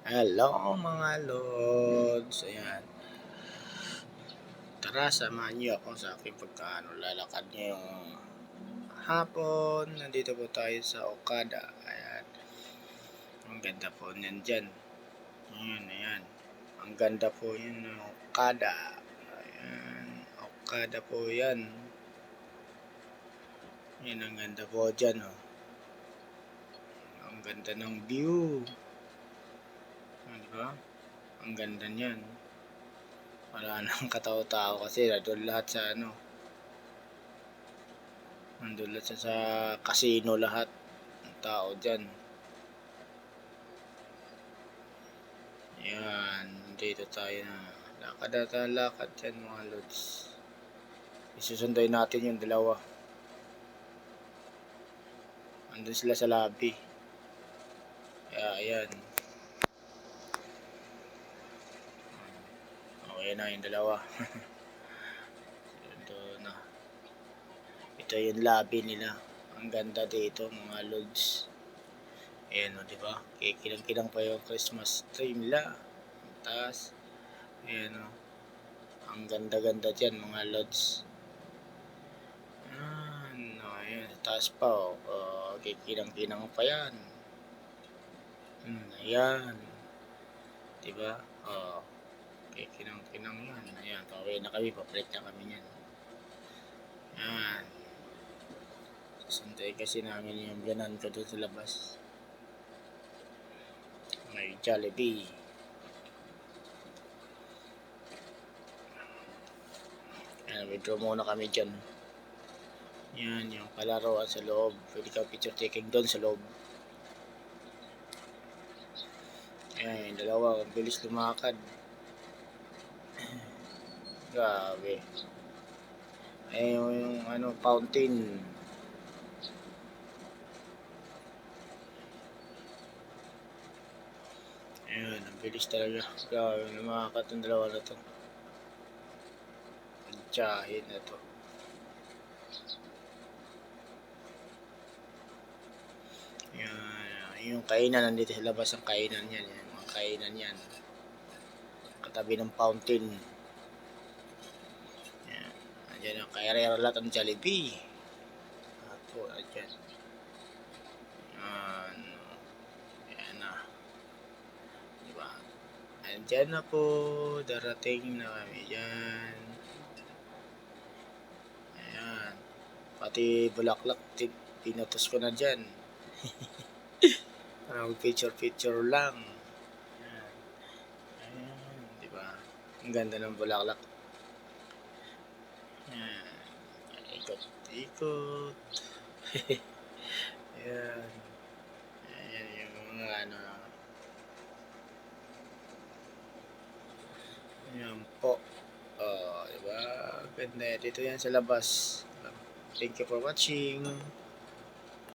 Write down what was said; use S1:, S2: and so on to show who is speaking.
S1: Hello mga lods, ayan. Tara, samahan niyo ako sa aking lalakad ngayong hapon. Nandito po tayo sa Okada, ayan. Ang ganda po niyan dyan. Ayan. Ang ganda po yun ng Okada. Ayan, Okada po yan. Ayan, ang ganda po dyan, oh. Ang ganda ng view. Diba? Ang ganda niyan. Wala nang katao-tao kasi nandun lahat sa nandun lahat sa casino lahat ng tao dyan. Ayan, dito tayo na lakad dyan mga lods. Isusunday natin yung dalawa. Andun sila sa lobby. Kaya ayan. Okay na yung dalawa. Ito yung lobby nila. Ang ganda dito mga lods. Ayan, o, diba? Kikilang-kilang pa yung Christmas tree nila. Taas. Ayan, o. Ang ganda-ganda dyan mga lods. Ayan, taas pa, o. Kikilang-kilang pa yan. Ayan. Diba? O. Kikilang-kilang yan. Ayan, pauwi na kami. Papalit na kami yan. Ayan. Sasantay kasi namin yung biyanan ko doon sa labas. May Jollibee. Ayan, withdraw muna kami dyan. Yan, yung palaroan sa loob. Pwede ka picture taking doon sa loob. Ayan, yung dalawa. Ang bilis lumakad. Grabe. Ayan yung fountain. Ayan, ang bilis talaga. Grabe, lumakad yung dalawa na to. Ang tiyahin na to. Ayan, yung kainan nandito sa labas ang kainan yan. Yung mga kainan yan. Katabi ng fountain. Ayan, andyan ang kairera lahat ang Jollibee. Ato, andyan. Ayan na. Diba? Andyan na po. Darating na kami dyan. Ayan. Pati bulaklak, pinutos ko na dyan. Picture lang. Ayan, diba? Ang ganda ng bulaklak. Ayan. Ikot. Ayan. Ayan yung mga Ayan po. Diba? Ganda. Dito yan sa labas. Thank you for watching.